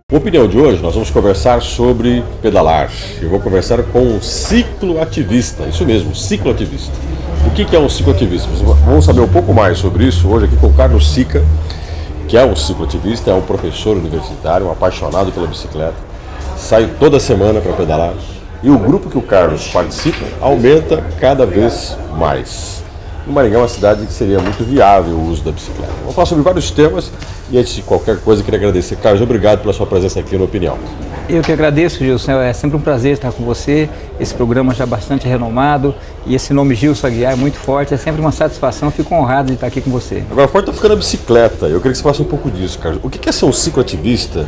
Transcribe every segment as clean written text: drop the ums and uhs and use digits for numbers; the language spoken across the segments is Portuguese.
Na opinião de hoje, nós vamos conversar sobre pedalar. Eu vou conversar com um cicloativista, isso mesmo, cicloativista. O que é um cicloativista? Vamos saber um pouco mais sobre isso hoje aqui com o Carlos Sica, que é um cicloativista, é um professor universitário, um apaixonado pela bicicleta, sai toda semana para pedalar e o grupo que o Carlos participa aumenta cada vez mais. O Maringá é uma cidade que seria muito viável o uso da bicicleta. Vamos falar sobre vários temas e antes de qualquer coisa, queria agradecer. Carlos, obrigado pela sua presença aqui no Opinião. Eu que agradeço, Gilson. É sempre um prazer estar com você. Esse programa já bastante renomado e esse nome Gilson Aguiar é muito forte. É sempre uma satisfação. Fico honrado de estar aqui com você. Agora, fora está ficando a bicicleta. Eu queria que você falasse um pouco disso, Carlos. O que é ser um cicloativista?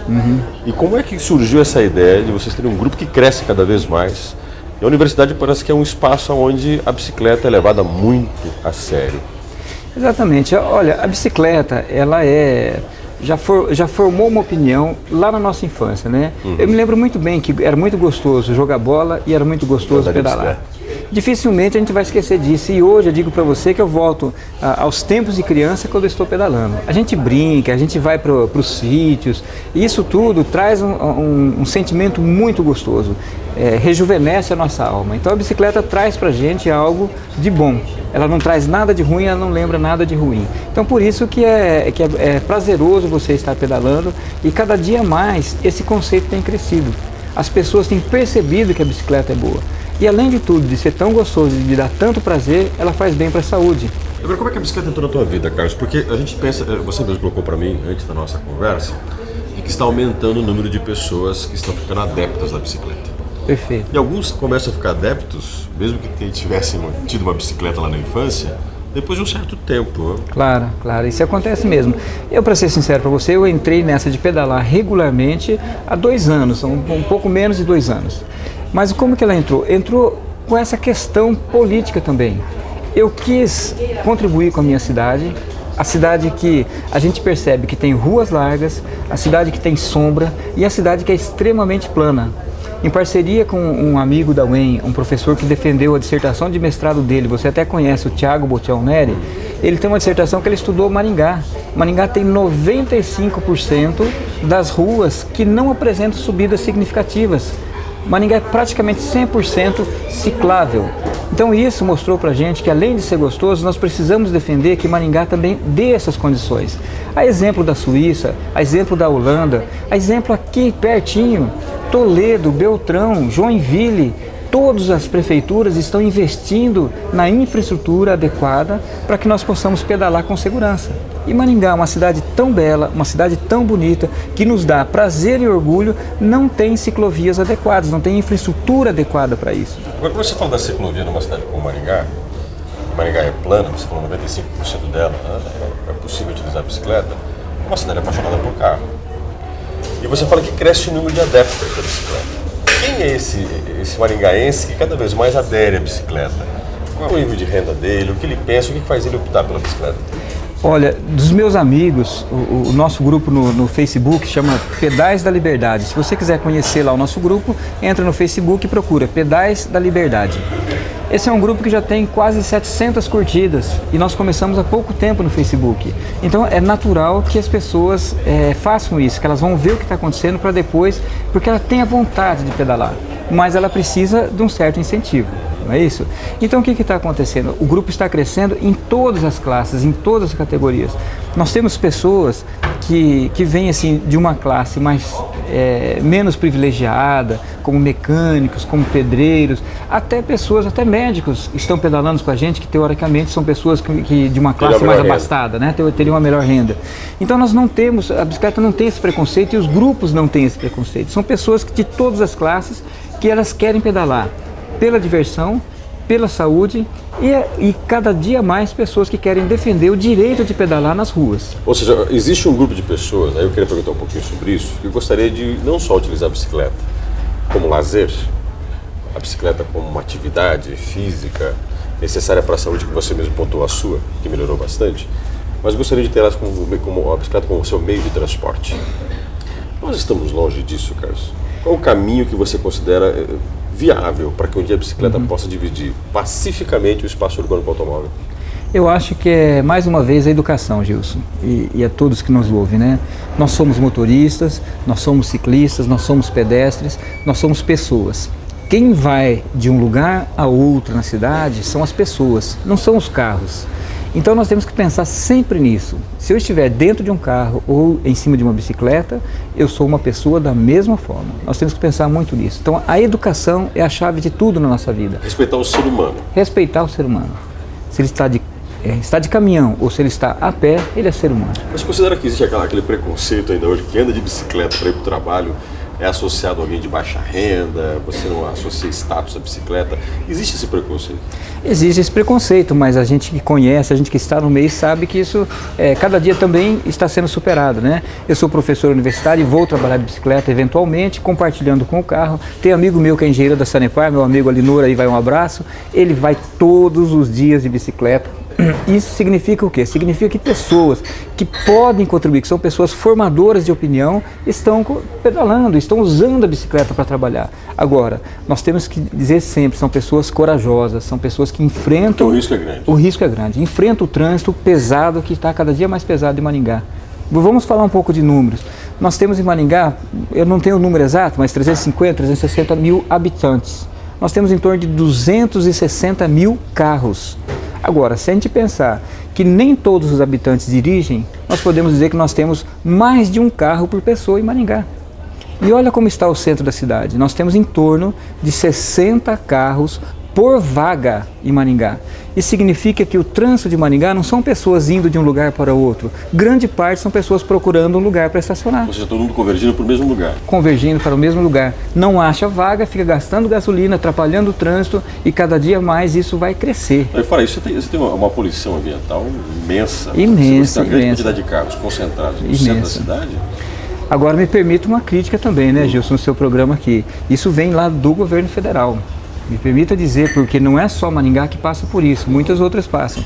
E como é que surgiu essa ideia de vocês terem um grupo que cresce cada vez mais? E a universidade parece que é um espaço onde a bicicleta é levada muito a sério. Exatamente. Olha, a bicicleta, ela já formou uma opinião lá na nossa infância, né? Eu me lembro muito bem que era muito gostoso jogar bola e era muito gostoso pedalar. Dificilmente a gente vai esquecer disso. E hoje eu digo para você que eu volto aos tempos de criança quando eu estou pedalando. A gente brinca, a gente vai para os sítios, e isso tudo traz um sentimento muito gostoso. Rejuvenesce a nossa alma. Então a bicicleta traz para a gente algo de bom. Ela não traz nada de ruim, ela não lembra nada de ruim. Então por isso que é prazeroso você estar pedalando e cada dia mais esse conceito tem crescido. As pessoas têm percebido que a bicicleta é boa. E além de tudo, de ser tão gostoso e de dar tanto prazer, ela faz bem para a saúde. Agora, como é que a bicicleta entrou na tua vida, Carlos? Porque a gente pensa, você mesmo colocou para mim antes da nossa conversa, e que está aumentando o número de pessoas que estão ficando adeptas da bicicleta. Perfeito. E alguns começam a ficar adeptos, mesmo que tivessem tido uma bicicleta lá na infância, depois de um certo tempo. Né? Claro, isso acontece mesmo. Eu, para ser sincero para você, eu entrei nessa de pedalar regularmente há 2 anos, um pouco menos de 2 anos. Mas como que ela entrou? Entrou com essa questão política também. Eu quis contribuir com a minha cidade, a cidade que a gente percebe que tem ruas largas, a cidade que tem sombra e a cidade que é extremamente plana. Em parceria com um amigo da UEM, um professor que defendeu a dissertação de mestrado dele, você até conhece o Thiago Botião Neri, ele tem uma dissertação que ele estudou Maringá. Maringá tem 95% das ruas que não apresentam subidas significativas. Maringá é praticamente 100% ciclável. Então isso mostrou pra gente que além de ser gostoso, nós precisamos defender que Maringá também dê essas condições. A exemplo da Suíça, a exemplo da Holanda, a exemplo aqui pertinho, Toledo, Beltrão, Joinville, todas as prefeituras estão investindo na infraestrutura adequada para que nós possamos pedalar com segurança. E Maringá, uma cidade tão bela, uma cidade tão bonita, que nos dá prazer e orgulho, não tem ciclovias adequadas, não tem infraestrutura adequada para isso. Agora, quando você fala da ciclovia numa cidade como Maringá é plana, você falou 95% dela, né? É possível utilizar a bicicleta, é uma cidade apaixonada por carro. E você fala que cresce o número de adeptos da bicicleta. Quem é esse maringaense que cada vez mais adere à bicicleta? Qual é o nível de renda dele, o que ele pensa, o que faz ele optar pela bicicleta? Olha, dos meus amigos, o nosso grupo no Facebook chama Pedais da Liberdade. Se você quiser conhecer lá o nosso grupo, entra no Facebook e procura Pedais da Liberdade. Esse é um grupo que já tem quase 700 curtidas e nós começamos há pouco tempo no Facebook. Então é natural que as pessoas façam isso, que elas vão ver o que está acontecendo para depois, porque ela tem a vontade de pedalar, mas ela precisa de um certo incentivo. Não é isso? Então o que está acontecendo? O grupo está crescendo em todas as classes, em todas as categorias. Nós temos pessoas que vêm assim, de uma classe menos privilegiada, como mecânicos, como pedreiros, até médicos estão pedalando com a gente, que teoricamente são pessoas que de uma classe mais abastada, né? Teriam uma melhor renda. Então a bicicleta não tem esse preconceito e os grupos não têm esse preconceito. São pessoas de todas as classes que elas querem pedalar pela diversão, pela saúde e cada dia mais pessoas que querem defender o direito de pedalar nas ruas. Ou seja, existe um grupo de pessoas, aí eu queria perguntar um pouquinho sobre isso, que gostaria de não só utilizar a bicicleta como lazer, a bicicleta como uma atividade física necessária para a saúde, que você mesmo pontuou a sua, que melhorou bastante, mas gostaria de ter elas como a bicicleta como o seu meio de transporte. Nós estamos longe disso, Carlos. Qual o caminho que você considera viável para que um dia a bicicleta possa dividir pacificamente o espaço urbano com o automóvel? Eu acho que é, mais uma vez, a educação, Gilson, e a todos que nos ouvem, né? Nós somos motoristas, nós somos ciclistas, nós somos pedestres, nós somos pessoas. Quem vai de um lugar a outro na cidade são as pessoas, não são os carros. Então nós temos que pensar sempre nisso. Se eu estiver dentro de um carro ou em cima de uma bicicleta, eu sou uma pessoa da mesma forma. Nós temos que pensar muito nisso. Então a educação é a chave de tudo na nossa vida. Respeitar o ser humano. Respeitar o ser humano. Se ele está de caminhão ou se ele está a pé, ele é ser humano. Mas considera que existe aquele preconceito ainda hoje, que anda de bicicleta para ir para o trabalho é associado a alguém de baixa renda, você não associa status à bicicleta. Existe esse preconceito? Existe esse preconceito, mas a gente que conhece, a gente que está no meio sabe que isso cada dia também está sendo superado, né? Eu sou professor universitário e vou trabalhar de bicicleta eventualmente, compartilhando com o carro. Tem amigo meu que é engenheiro da Sanepar, meu amigo Alinor, aí vai um abraço, ele vai todos os dias de bicicleta. Isso significa o quê? Significa que pessoas que podem contribuir, que são pessoas formadoras de opinião, estão pedalando, estão usando a bicicleta para trabalhar. Agora, nós temos que dizer sempre, são pessoas corajosas, são pessoas que enfrentam... Então, o risco é grande. O risco é grande. Enfrentam o trânsito pesado, que está cada dia mais pesado em Maringá. Vamos falar um pouco de números. Nós temos em Maringá, eu não tenho o número exato, mas 350, 360 mil habitantes. Nós temos em torno de 260 mil carros. Agora, se a gente pensar que nem todos os habitantes dirigem, nós podemos dizer que nós temos mais de um carro por pessoa em Maringá. E olha como está o centro da cidade. Nós temos em torno de 60 carros por vaga em Maringá. Isso significa que o trânsito de Maringá não são pessoas indo de um lugar para outro. Grande parte são pessoas procurando um lugar para estacionar. Ou seja, todo mundo convergindo para o mesmo lugar. Convergindo para o mesmo lugar. Não acha vaga, fica gastando gasolina, atrapalhando o trânsito e cada dia mais isso vai crescer. E fora isso, você tem uma poluição ambiental imensa. Imensa, Você tem uma grande imensa. quantidade de carros concentrados no centro da cidade. Agora me permita uma crítica também, né, Gilson, no seu programa aqui. Isso vem lá do governo federal. Me permita dizer, porque não é só Maringá que passa por isso, muitas outras passam.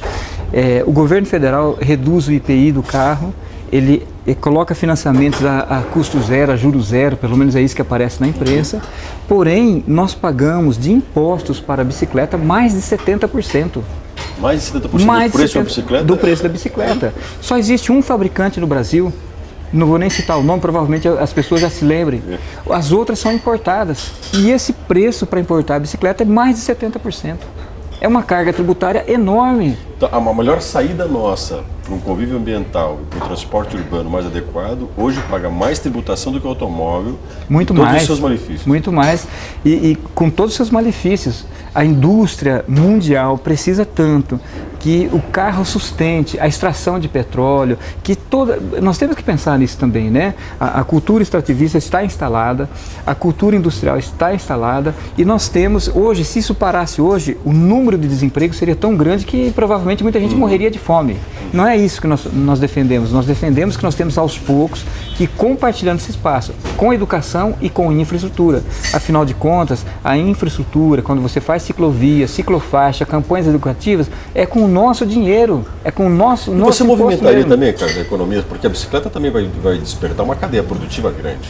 O governo federal reduz o IPI do carro, ele coloca financiamentos a custo zero, a juros zero, pelo menos é isso que aparece na imprensa. Porém, nós pagamos de impostos para a bicicleta mais de 70%. Mais de 70% do preço da bicicleta? Do preço da bicicleta. Só existe um fabricante no Brasil. Não vou nem citar o nome, provavelmente as pessoas já se lembrem. As outras são importadas. E esse preço para importar a bicicleta é mais de 70%. É uma carga tributária enorme. Então, a melhor saída nossa para um convívio ambiental e para um transporte urbano mais adequado, hoje paga mais tributação do que o automóvel. Muito todos mais. Os seus malefícios. Muito mais. E com todos os seus malefícios. A indústria mundial precisa tanto que o carro sustente a extração de petróleo, que nós temos que pensar nisso também, né? A cultura extrativista está instalada, a cultura industrial está instalada e nós temos hoje, se isso parasse hoje, o número de desemprego seria tão grande que provavelmente muita gente morreria de fome. Não é isso que nós defendemos. Nós defendemos que nós temos aos poucos que compartilhando esse espaço com educação e com infraestrutura. Afinal de contas, a infraestrutura, quando você faz ciclovia, ciclofaixa, campanhas educativas, é com o nosso dinheiro, é com o nosso E você movimentaria mesmo. também, cara, a economia, porque a bicicleta também vai despertar uma cadeia produtiva grande.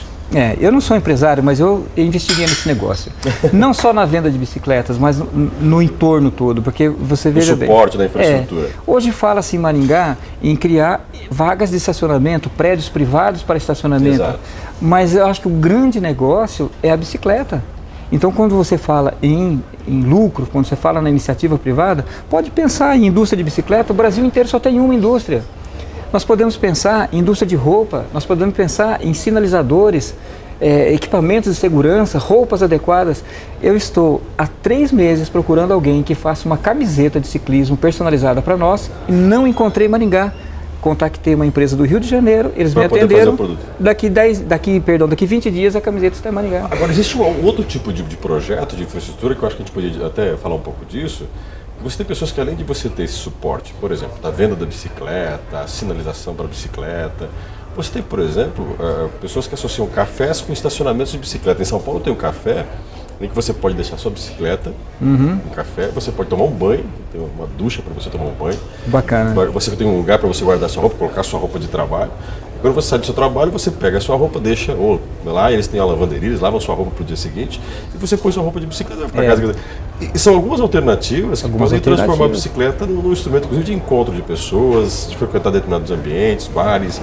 Eu não sou empresário, mas eu investiguei nesse negócio. Não só na venda de bicicletas, mas no entorno todo, porque você veja bem. O suporte da infraestrutura. Hoje fala-se em Maringá em criar vagas de estacionamento, prédios privados para estacionamento. Exato. Mas eu acho que o grande negócio é a bicicleta. Então, quando você fala em lucro, quando você fala na iniciativa privada, pode pensar em indústria de bicicleta. O Brasil inteiro só tem uma indústria. Nós podemos pensar em indústria de roupa, nós podemos pensar em sinalizadores, equipamentos de segurança, roupas adequadas. Eu estou há 3 meses procurando alguém que faça uma camiseta de ciclismo personalizada para nós e não encontrei em Maringá. Contactei uma empresa do Rio de Janeiro, eles me atenderam. Daqui 20 dias a camiseta está em Maringá. Agora, existe um outro tipo de projeto de infraestrutura que eu acho que a gente podia até falar um pouco disso. Você tem pessoas que, além de você ter esse suporte, por exemplo, da venda da bicicleta, a sinalização para a bicicleta, você tem, por exemplo, pessoas que associam cafés com estacionamentos de bicicleta. Em São Paulo tem um café em que você pode deixar sua bicicleta, um café, você pode tomar um banho, tem uma ducha para você tomar um banho. Bacana. Você tem um lugar para você guardar sua roupa, colocar sua roupa de trabalho. Quando você sai do seu trabalho, você pega a sua roupa, deixa, ou lá eles têm a lavanderia, eles lavam sua roupa para o dia seguinte, e você põe sua roupa de bicicleta para casa. E são algumas alternativas que podem transformar a bicicleta num instrumento, inclusive, de encontro de pessoas, de frequentar determinados ambientes, bares.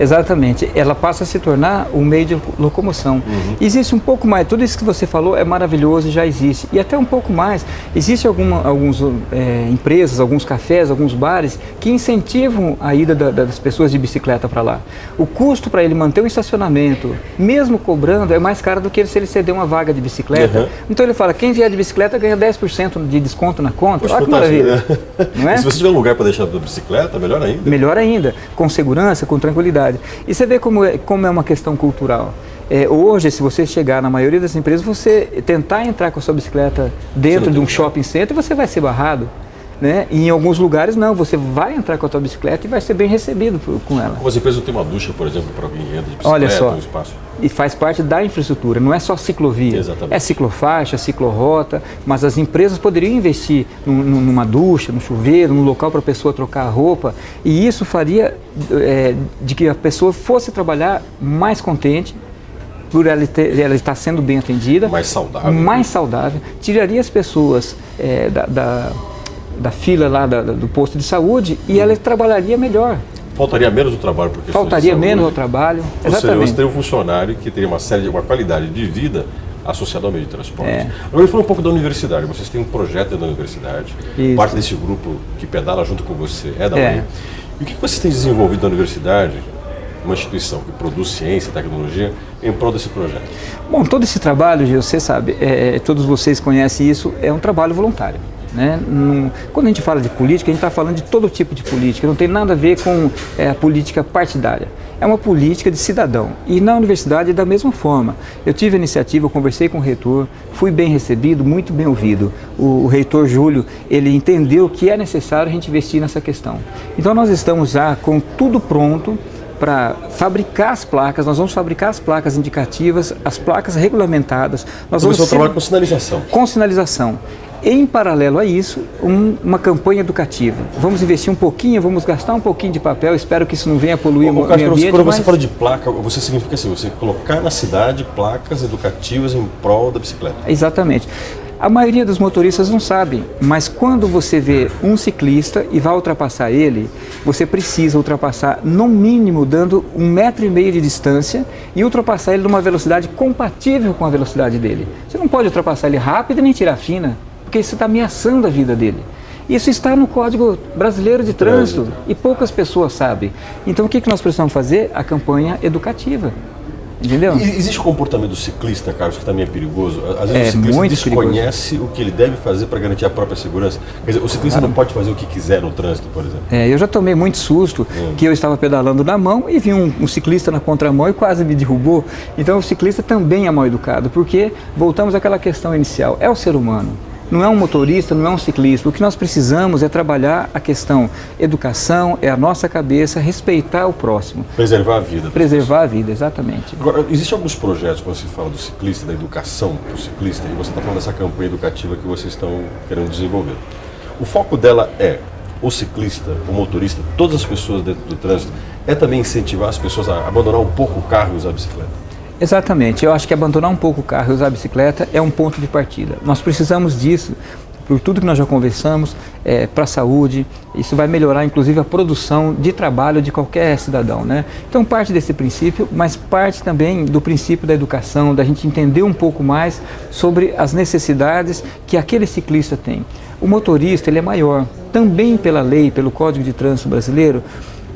Exatamente, ela passa a se tornar um meio de locomoção. Existe um pouco mais, tudo isso que você falou é maravilhoso e já existe. E até um pouco mais, existem algumas empresas, alguns cafés, alguns bares que incentivam a ida das pessoas de bicicleta para lá. O custo para ele manter um estacionamento, mesmo cobrando, é mais caro do que se ele ceder uma vaga de bicicleta. Então ele fala, quem vier de bicicleta ganha 10% de desconto na conta. Poxa, olha que maravilha. Não é? E se você tiver um lugar para deixar a bicicleta, melhor ainda. Melhor ainda, com segurança, com tranquilidade. E você vê como é uma questão cultural. Hoje, se você chegar na maioria das empresas, você tentar entrar com a sua bicicleta dentro de um shopping center, você vai ser barrado. Né? E em alguns lugares não, você vai entrar com a tua bicicleta e vai ser bem recebido com ela. Como as empresas não têm uma ducha, por exemplo, para alguém entra de bicicleta, olha só, um espaço. E faz parte da infraestrutura, não é só ciclovia. Exatamente. É ciclofaixa, ciclorrota, mas as empresas poderiam investir numa ducha, num chuveiro, num local para a pessoa trocar a roupa, e isso faria de que a pessoa fosse trabalhar mais contente, por ela estar sendo bem atendida, mais saudável, tiraria as pessoas da fila lá do posto de saúde e ela trabalharia melhor. Faltaria menos o trabalho por questão Faltaria menos o trabalho. Ou seja, você teria um funcionário que teria uma qualidade de vida associada ao meio de transporte. Agora, falando um pouco da universidade. Vocês têm um projeto da universidade. Isso. Parte desse grupo que pedala junto com você é da UEM. E o que vocês têm desenvolvido na universidade, uma instituição que produz ciência e tecnologia, em prol desse projeto? Bom, todo esse trabalho, Gil, você sabe, todos vocês conhecem isso, é um trabalho voluntário. Né? Quando a gente fala de política, a gente está falando de todo tipo de política, não tem nada a ver com a política partidária. É uma política de cidadão. E na universidade, da mesma forma. Eu tive a iniciativa, eu conversei com o reitor, fui bem recebido, muito bem ouvido. O reitor Júlio, ele entendeu que é necessário a gente investir nessa questão. Então nós estamos já com tudo pronto para fabricar as placas. Nós vamos fabricar as placas indicativas, as placas regulamentadas. Nós vamos trabalhar com sinalização. Com sinalização. Em paralelo a isso, uma campanha educativa. Vamos investir um pouquinho, vamos gastar um pouquinho de papel, espero que isso não venha poluir o meio ambiente. Quando você fala de placa, você significa assim, você colocar na cidade placas educativas em prol da bicicleta. Exatamente. A maioria dos motoristas não sabem, mas quando você vê um ciclista e vai ultrapassar ele, você precisa ultrapassar no mínimo dando 1,5 metro de distância e ultrapassar ele numa velocidade compatível com a velocidade dele. Você não pode ultrapassar ele rápido nem tirar fina, porque isso está ameaçando a vida dele. Isso está no Código Brasileiro de Trânsito e poucas pessoas sabem. Então o que nós precisamos fazer? A campanha educativa. Entendeu? E existe o comportamento do ciclista, Carlos, que também é perigoso. Às vezes o ciclista desconhece o que ele deve fazer para garantir a própria segurança. Quer dizer, o ciclista não pode fazer o que quiser no trânsito, por exemplo. Eu já tomei muito susto, que eu estava pedalando na mão e vi um ciclista na contramão e quase me derrubou. Então o ciclista também é mal educado, porque voltamos àquela questão inicial, é o ser humano. Não é um motorista, não é um ciclista. O que nós precisamos é trabalhar a questão educação, é a nossa cabeça, respeitar o próximo. Preservar a vida. Preservar a vida, exatamente. Agora, existem alguns projetos, quando se fala do ciclista, da educação para o ciclista, e você está falando dessa campanha educativa que vocês estão querendo desenvolver. O foco dela é o ciclista, o motorista, todas as pessoas dentro do trânsito, é também incentivar as pessoas a abandonar um pouco o carro e usar a bicicleta? Exatamente, eu acho que abandonar um pouco o carro e usar a bicicleta é um ponto de partida. Nós precisamos disso, por tudo que nós já conversamos, para a saúde, isso vai melhorar inclusive a produção de trabalho de qualquer cidadão, né? Então parte desse princípio, mas parte também do princípio da educação, da gente entender um pouco mais sobre as necessidades que aquele ciclista tem. O motorista, ele é maior, também pela lei, pelo Código de Trânsito Brasileiro,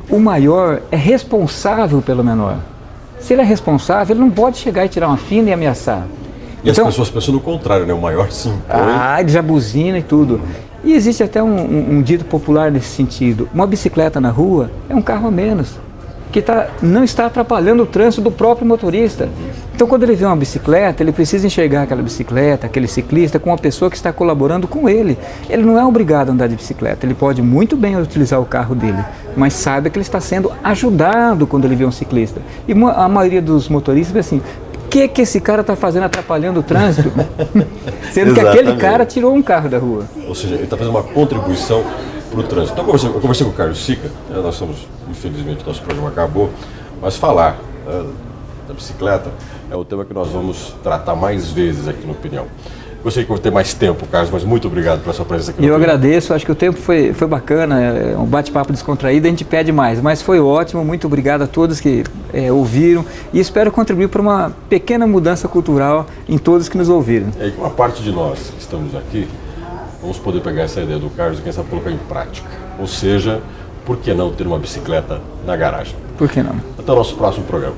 o maior é responsável pelo menor. Se ele é responsável, ele não pode chegar e tirar uma fina e ameaçar. E então, as pessoas pensam no contrário, né? O maior se impõe. Ele já buzina e tudo. E existe até um dito popular nesse sentido. Uma bicicleta na rua é um carro a menos, que não está atrapalhando o trânsito do próprio motorista. Então, quando ele vê uma bicicleta, ele precisa enxergar aquela bicicleta, aquele ciclista, com uma pessoa que está colaborando com ele. Ele não é obrigado a andar de bicicleta, ele pode muito bem utilizar o carro dele, mas sabe que ele está sendo ajudado quando ele vê um ciclista. E a maioria dos motoristas vê assim, o que esse cara está fazendo atrapalhando o trânsito? Sendo que aquele cara tirou um carro da rua. Ou seja, ele está fazendo uma contribuição para o trânsito. Então, eu conversei com o Carlos Sica, nós estamos, infelizmente, nosso programa acabou, mas falar da bicicleta é o tema que nós vamos tratar mais vezes aqui no Opinião. Gostaria de ter mais tempo, Carlos, mas muito obrigado pela sua presença aqui no Eu programa. agradeço, acho que o tempo foi bacana, é um bate-papo descontraído, a gente pede mais, mas foi ótimo, muito obrigado a todos que ouviram e espero contribuir para uma pequena mudança cultural em todos que nos ouviram. E aí, uma parte de nós que estamos aqui, vamos poder pegar essa ideia do Carlos e quem sabe colocar em prática. Ou seja, por que não ter uma bicicleta na garagem? Por que não? Até o nosso próximo programa.